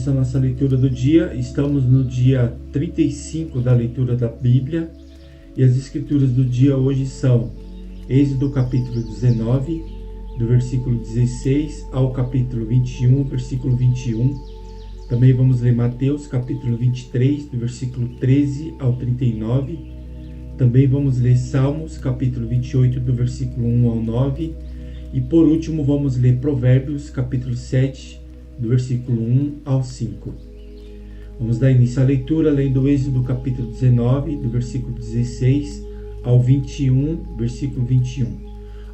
início à nossa leitura do dia. Estamos no dia 35 da leitura da Bíblia e as escrituras do dia hoje são Êxodo capítulo 19, do versículo 16 ao capítulo 21, versículo 21. Também vamos ler Mateus capítulo 23, do versículo 13 ao 39. Também vamos ler Salmos capítulo 28, do versículo 1 ao 9. E por último vamos ler Provérbios capítulo 7, do versículo 1 ao 5. Vamos dar início à leitura lendo Êxodo capítulo 19, do versículo 16 ao 21, versículo 21.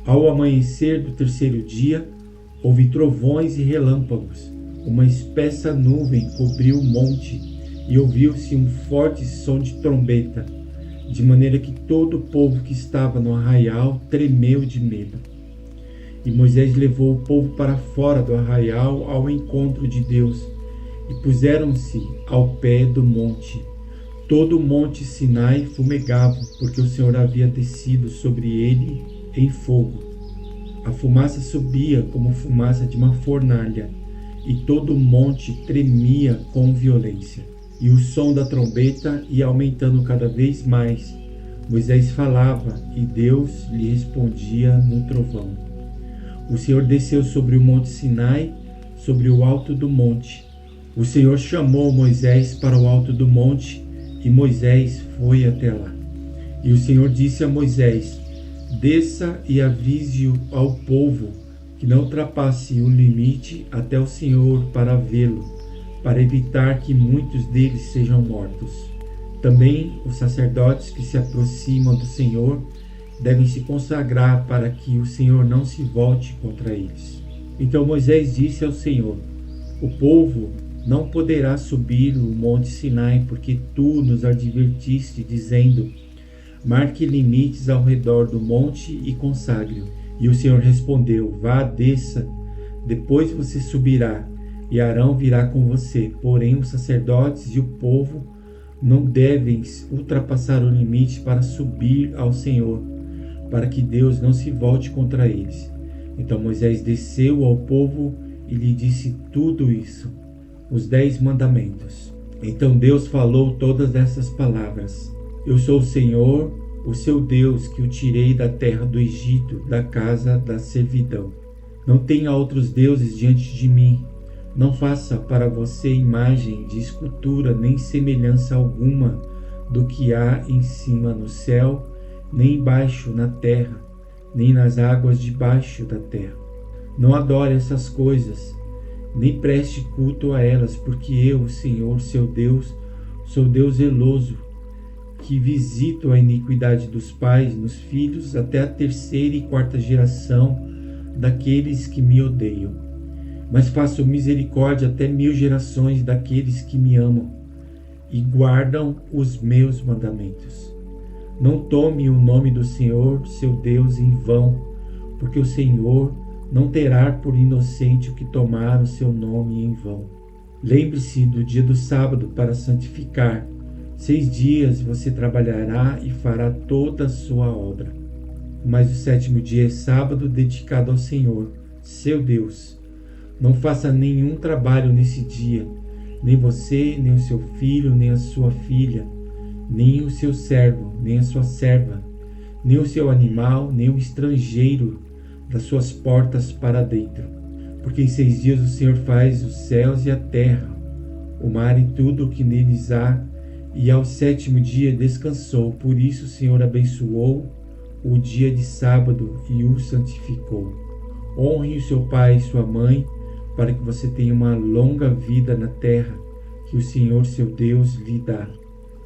Ao amanhecer do terceiro dia, houve trovões e relâmpagos. Uma espessa nuvem cobriu o monte e ouviu-se um forte som de trombeta, de maneira que todo o povo que estava no arraial tremeu de medo. E Moisés levou o povo para fora do arraial ao encontro de Deus, e puseram-se ao pé do monte. Todo o monte Sinai fumegava, porque o Senhor havia descido sobre ele em fogo. A fumaça subia como fumaça de uma fornalha, e todo o monte tremia com violência. E o som da trombeta ia aumentando cada vez mais. Moisés falava, e Deus lhe respondia no trovão. O Senhor desceu sobre o monte Sinai, sobre o alto do monte. O Senhor chamou Moisés para o alto do monte, e Moisés foi até lá. E o Senhor disse a Moisés: desça e avise ao povo que não ultrapasse o limite até o Senhor para vê-lo, para evitar que muitos deles sejam mortos. Também os sacerdotes que se aproximam do Senhor devem se consagrar para que o Senhor não se volte contra eles. Então Moisés disse ao Senhor: o povo não poderá subir o monte Sinai, porque tu nos advertiste, dizendo: marque limites ao redor do monte e consagre-o. E o Senhor respondeu: vá, desça, depois você subirá, e Arão virá com você. Porém os sacerdotes e o povo não devem ultrapassar o limite para subir ao Senhor, para que Deus não se volte contra eles. Então Moisés desceu ao povo e lhe disse tudo isso, os 10 mandamentos. Então Deus falou todas essas palavras: eu sou o Senhor, o seu Deus, que o tirei da terra do Egito, da casa da servidão. Não tenha outros deuses diante de mim. Não faça para você imagem de escultura, nem semelhança alguma do que há em cima no céu, nem embaixo na terra, nem nas águas debaixo da terra. Não adore essas coisas, nem preste culto a elas, porque eu, o Senhor, seu Deus, sou Deus zeloso, que visito a iniquidade dos pais nos filhos até a 3ª e 4ª geração daqueles que me odeiam. Mas faço misericórdia até 1000 gerações daqueles que me amam e guardam os meus mandamentos. Não tome o nome do Senhor, seu Deus, em vão, porque o Senhor não terá por inocente o que tomar o seu nome em vão. Lembre-se do dia do sábado para santificar. 6 dias você trabalhará e fará toda a sua obra. Mas o 7º dia é sábado dedicado ao Senhor, seu Deus. Não faça nenhum trabalho nesse dia, nem você, nem o seu filho, nem a sua filha, nem o seu servo, nem a sua serva, nem o seu animal, nem o estrangeiro das suas portas para dentro. Porque em 6 dias o Senhor faz os céus e a terra, o mar e tudo o que neles há, e ao 7º dia descansou. Por isso o Senhor abençoou o dia de sábado e o santificou. Honre o seu pai e sua mãe, para que você tenha uma longa vida na terra que o Senhor seu Deus lhe dá.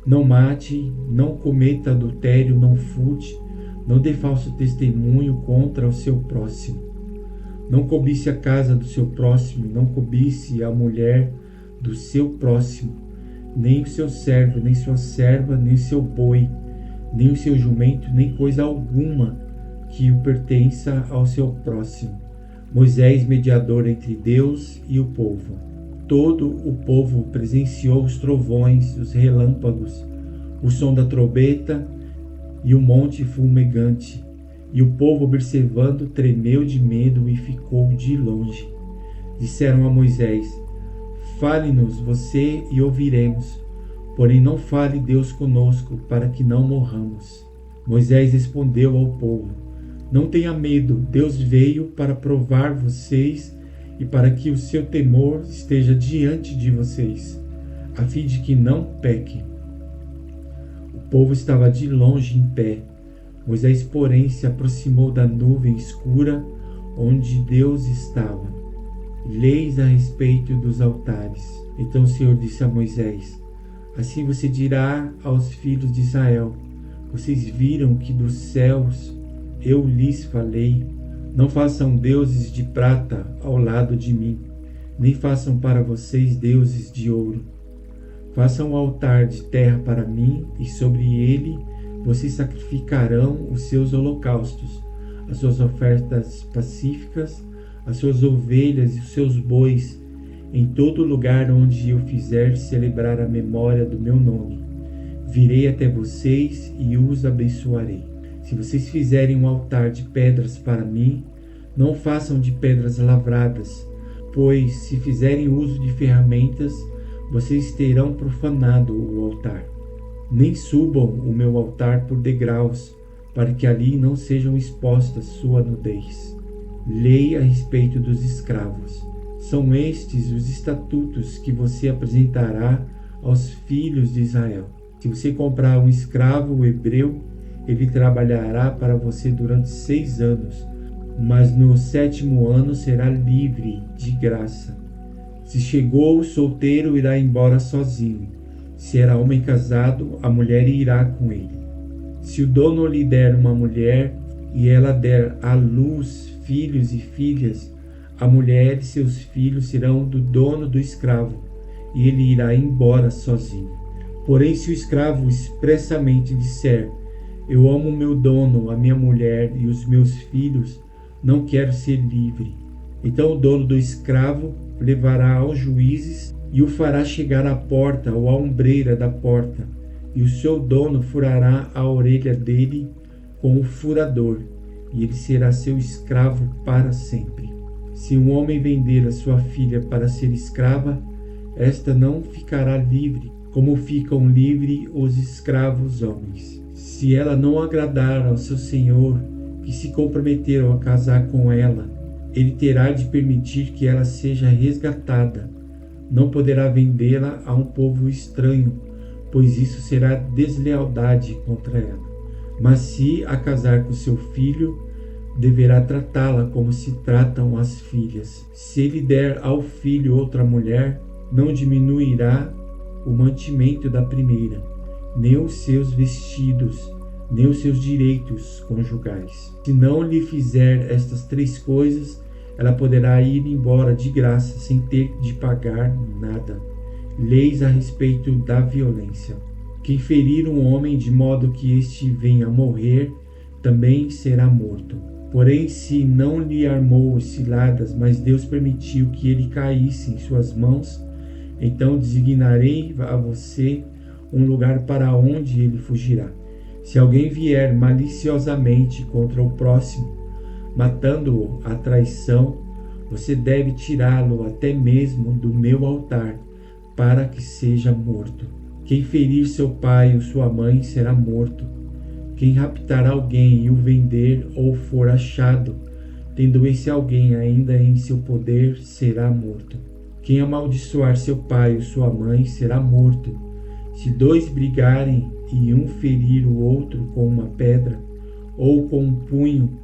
Não mate, não cometa adultério, não furte, não dê falso testemunho contra o seu próximo. Não cobice a casa do seu próximo, não cobice a mulher do seu próximo, nem o seu servo, nem sua serva, nem seu boi, nem o seu jumento, nem coisa alguma que o pertença ao seu próximo. Moisés, mediador entre Deus e o povo. Todo o povo presenciou os trovões, os relâmpagos, o som da trombeta e o monte fumegante. E o povo, observando, tremeu de medo e ficou de longe. Disseram a Moisés: Fale-nos você e ouviremos, porém não fale Deus conosco, para que não morramos. Moisés respondeu ao povo: Não tenha medo, Deus veio para provar vocês e para que o seu temor esteja diante de vocês, a fim de que não pequem. O povo estava de longe em pé. Moisés, porém, se aproximou da nuvem escura onde Deus estava. Leis a respeito dos altares. Então o Senhor disse a Moisés: Assim você dirá aos filhos de Israel: Vocês viram que dos céus eu lhes falei: Não façam deuses de prata ao lado de mim, nem façam para vocês deuses de ouro. Façam um altar de terra para mim, e sobre ele vocês sacrificarão os seus holocaustos, as suas ofertas pacíficas, as suas ovelhas e os seus bois, em todo lugar onde eu fizer celebrar a memória do meu nome. Virei até vocês e os abençoarei. Se vocês fizerem um altar de pedras para mim, não façam de pedras lavradas, pois se fizerem uso de ferramentas, vocês terão profanado o altar. Nem subam o meu altar por degraus, para que ali não sejam expostas sua nudez. Lei a respeito dos escravos. São estes os estatutos que você apresentará aos filhos de Israel. Se você comprar um escravo hebreu, ele trabalhará para você durante 6 anos, mas no 7º ano será livre de graça. Se chegou solteiro, irá embora sozinho. Se era homem casado, a mulher irá com ele. Se o dono lhe der uma mulher e ela der à luz filhos e filhas, a mulher e seus filhos serão do dono do escravo, e ele irá embora sozinho. Porém, se o escravo expressamente disser: Eu amo meu dono, a minha mulher e os meus filhos, não quero ser livre, então o dono do escravo levará aos juízes e o fará chegar à porta ou à ombreira da porta, e o seu dono furará a orelha dele com o furador, e ele será seu escravo para sempre. Se um homem vender a sua filha para ser escrava, esta não ficará livre, como ficam livres os escravos homens. Se ela não agradar ao seu senhor, que se comprometeram a casar com ela, ele terá de permitir que ela seja resgatada. Não poderá vendê-la a um povo estranho, pois isso será deslealdade contra ela. Mas se a casar com seu filho, deverá tratá-la como se tratam as filhas. Se ele der ao filho outra mulher, não diminuirá o mantimento da primeira, nem os seus vestidos, nem os seus direitos conjugais. Se não lhe fizer estas 3 coisas, ela poderá ir embora de graça sem ter de pagar nada. Leis a respeito da violência. Quem ferir um homem de modo que este venha a morrer, também será morto. Porém, se não lhe armou ciladas, mas Deus permitiu que ele caísse em suas mãos, então designarei a você um lugar para onde ele fugirá. Se alguém vier maliciosamente contra o próximo, matando-o à traição, você deve tirá-lo até mesmo do meu altar, para que seja morto. Quem ferir seu pai ou sua mãe será morto. Quem raptar alguém e o vender ou for achado, tendo esse alguém ainda em seu poder, será morto. Quem amaldiçoar seu pai ou sua mãe será morto. Se 2 brigarem e um ferir o outro com uma pedra ou com um punho,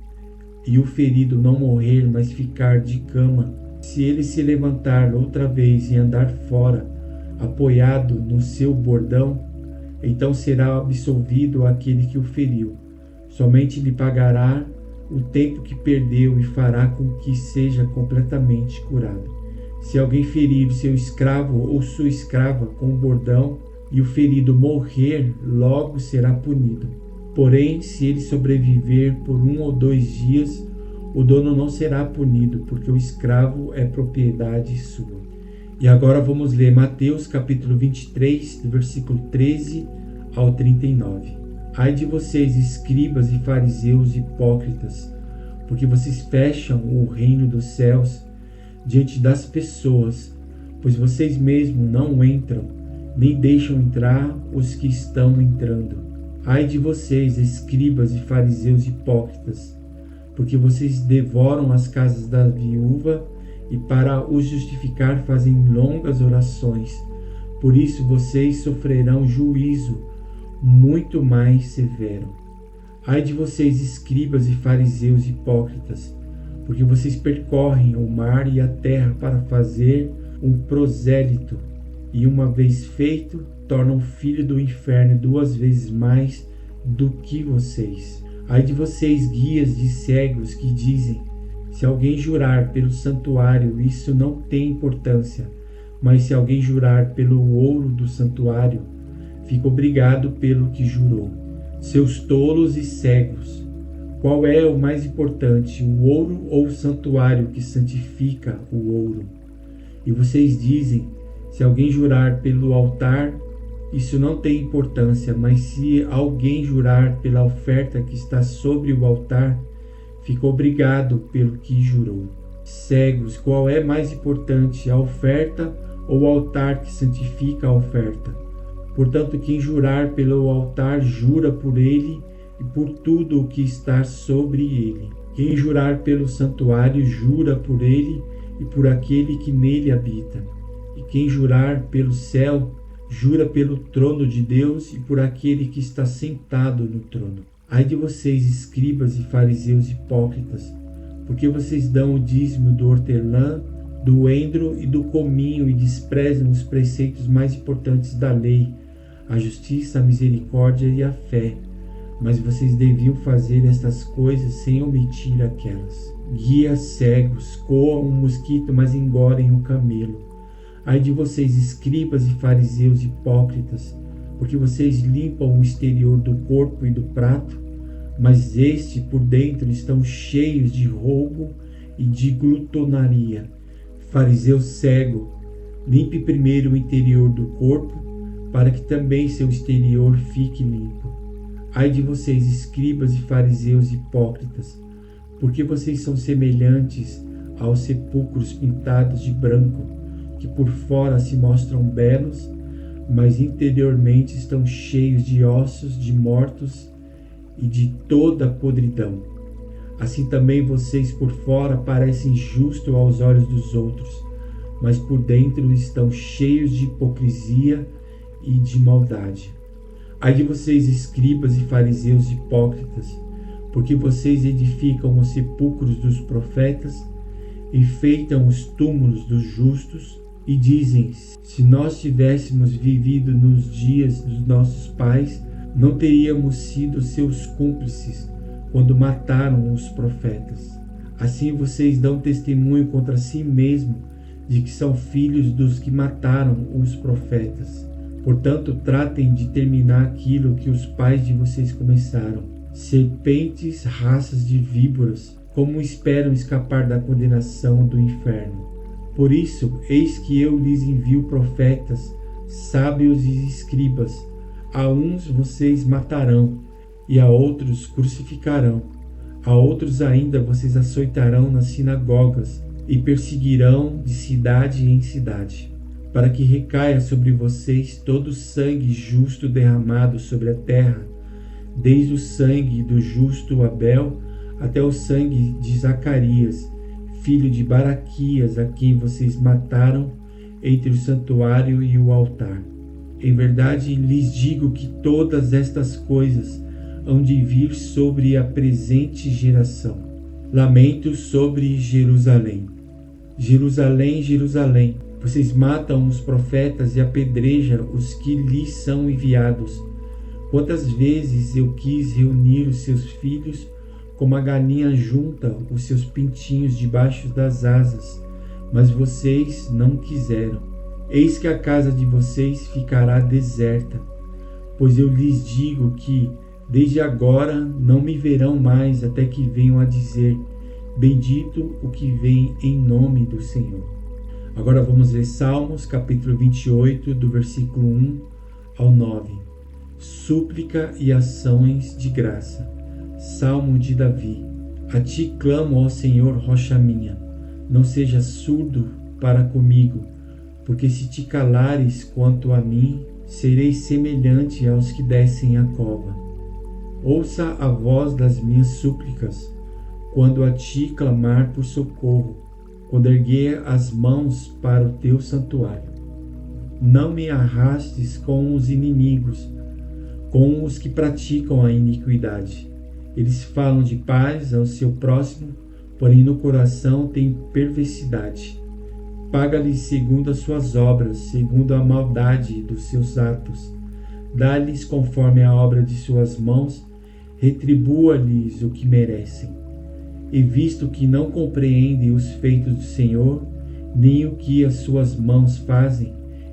e o ferido não morrer, mas ficar de cama, se ele se levantar outra vez e andar fora, apoiado no seu bordão, então será absolvido aquele que o feriu. Somente lhe pagará o tempo que perdeu e fará com que seja completamente curado. Se alguém ferir seu escravo ou sua escrava com o bordão e o ferido morrer, logo será punido. Porém, se ele sobreviver por 1 ou 2 dias, o dono não será punido, porque o escravo é propriedade sua. E agora vamos ler Mateus capítulo 23, do versículo 13 ao 39. Ai de vocês, escribas e fariseus hipócritas, porque vocês fecham o reino dos céus diante das pessoas, pois vocês mesmos não entram, nem deixam entrar os que estão entrando. Ai de vocês, escribas e fariseus hipócritas, porque vocês devoram as casas da viúva e para os justificar fazem longas orações. Por isso vocês sofrerão juízo muito mais severo. Ai de vocês, escribas e fariseus hipócritas, porque vocês percorrem o mar e a terra para fazer um prosélito, e uma vez feito, tornam filho do inferno 2 vezes mais do que vocês. Ai de vocês, guias de cegos, que dizem: se alguém jurar pelo santuário, isso não tem importância, mas se alguém jurar pelo ouro do santuário, fica obrigado pelo que jurou. Seus tolos e cegos! Qual é o mais importante, o ouro ou o santuário que santifica o ouro? E vocês dizem: se alguém jurar pelo altar, isso não tem importância, mas se alguém jurar pela oferta que está sobre o altar, fica obrigado pelo que jurou. Cegos, qual é mais importante, a oferta ou o altar que santifica a oferta? Portanto, quem jurar pelo altar, jura por ele e por tudo o que está sobre ele. Quem jurar pelo santuário, jura por ele e por aquele que nele habita. E quem jurar pelo céu, jura pelo trono de Deus e por aquele que está sentado no trono. Ai de vocês, escribas e fariseus hipócritas, porque vocês dão o dízimo do hortelã, do endro e do cominho e desprezam os preceitos mais importantes da lei, a justiça, a misericórdia e a fé. Mas vocês deviam fazer estas coisas sem omitir aquelas. Guias cegos, coam um mosquito, mas engolem um camelo. Ai de vocês, escribas e fariseus hipócritas, porque vocês limpam o exterior do corpo e do prato, mas este por dentro estão cheios de roubo e de glutonaria. Fariseu cego, limpe primeiro o interior do corpo, para que também seu exterior fique limpo. Ai de vocês, escribas e fariseus hipócritas, porque vocês são semelhantes aos sepulcros pintados de branco, que por fora se mostram belos, mas interiormente estão cheios de ossos de mortos e de toda podridão. Assim também vocês por fora parecem justos aos olhos dos outros, mas por dentro estão cheios de hipocrisia e de maldade. Ai de vocês, escribas e fariseus hipócritas, porque vocês edificam os sepulcros dos profetas, enfeitam os túmulos dos justos e dizem: se nós tivéssemos vivido nos dias dos nossos pais, não teríamos sido seus cúmplices quando mataram os profetas. Assim vocês dão testemunho contra si mesmos de que são filhos dos que mataram os profetas. Portanto, tratem de terminar aquilo que os pais de vocês começaram. Serpentes, raças de víboras, como esperam escapar da condenação do inferno? Por isso, eis que eu lhes envio profetas, sábios e escribas. A uns vocês matarão, e a outros crucificarão. A outros ainda vocês açoitarão nas sinagogas, e perseguirão de cidade em cidade, para que recaia sobre vocês todo o sangue justo derramado sobre a terra, desde o sangue do justo Abel até o sangue de Zacarias, filho de Baraquias, a quem vocês mataram entre o santuário e o altar. Em verdade lhes digo que todas estas coisas hão de vir sobre a presente geração. Lamento sobre Jerusalém. Jerusalém, Jerusalém, vocês matam os profetas e apedrejam os que lhes são enviados. Quantas vezes eu quis reunir os seus filhos, como a galinha junta os seus pintinhos debaixo das asas, mas vocês não quiseram. Eis que a casa de vocês ficará deserta, pois eu lhes digo que, desde agora, não me verão mais até que venham a dizer: bendito o que vem em nome do Senhor. Agora vamos ler Salmos, capítulo 28, do versículo 1 ao 9. Súplica e ações de graça. Salmo de Davi. A ti clamo, ó Senhor, rocha minha. Não sejas surdo para comigo. porque se te calares quanto a mim, serei semelhante aos que descem a cova. Ouça a voz das minhas súplicas, quando a ti clamar por socorro, quando erguer as mãos para o teu santuário. Não me arrastes com os inimigos, com os que praticam a iniquidade. Eles falam de paz ao seu próximo, porém no coração têm perversidade. Paga-lhes segundo as suas obras, segundo a maldade dos seus atos. Dá-lhes conforme a obra de suas mãos, retribua-lhes o que merecem. E visto que não compreendem os feitos do Senhor, nem o que as suas mãos fazem,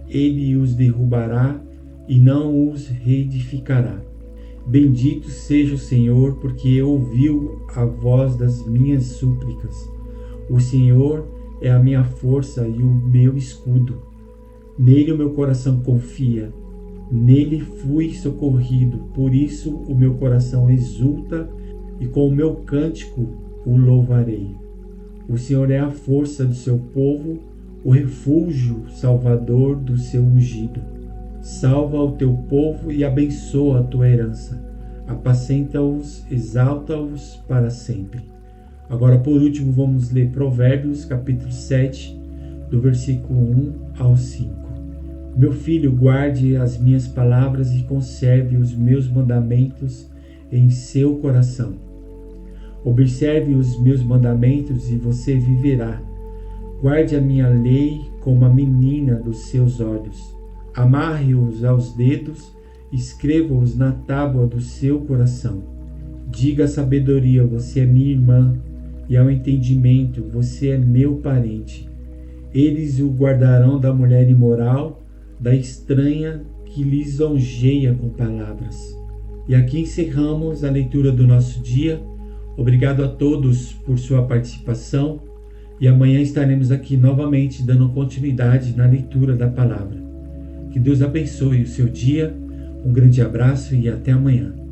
ele os derrubará e não os reedificará. Bendito seja o Senhor, porque ouviu a voz das minhas súplicas. O Senhor é a minha força e o meu escudo. Nele o meu coração confia. Nele fui socorrido, por isso o meu coração exulta e com o meu cântico o louvarei. O Senhor é a força do seu povo, o refúgio salvador do seu ungido. Salva o teu povo e abençoa a tua herança. Apacenta-os, exalta-os para sempre. Agora, por último, vamos ler Provérbios, capítulo 7, do versículo 1 ao 5. Meu filho, guarde as minhas palavras e conserve os meus mandamentos em seu coração. Observe os meus mandamentos e você viverá. Guarde a minha lei como a menina dos seus olhos. Amarre-os aos dedos, escreva-os na tábua do seu coração. Diga à sabedoria, você é minha irmã, e ao entendimento, você é meu parente. Eles o guardarão da mulher imoral, da estranha que lisonjeia com palavras. E aqui encerramos a leitura do nosso dia. Obrigado a todos por sua participação e amanhã estaremos aqui novamente dando continuidade na leitura da palavra. Que Deus abençoe o seu dia, um grande abraço e até amanhã.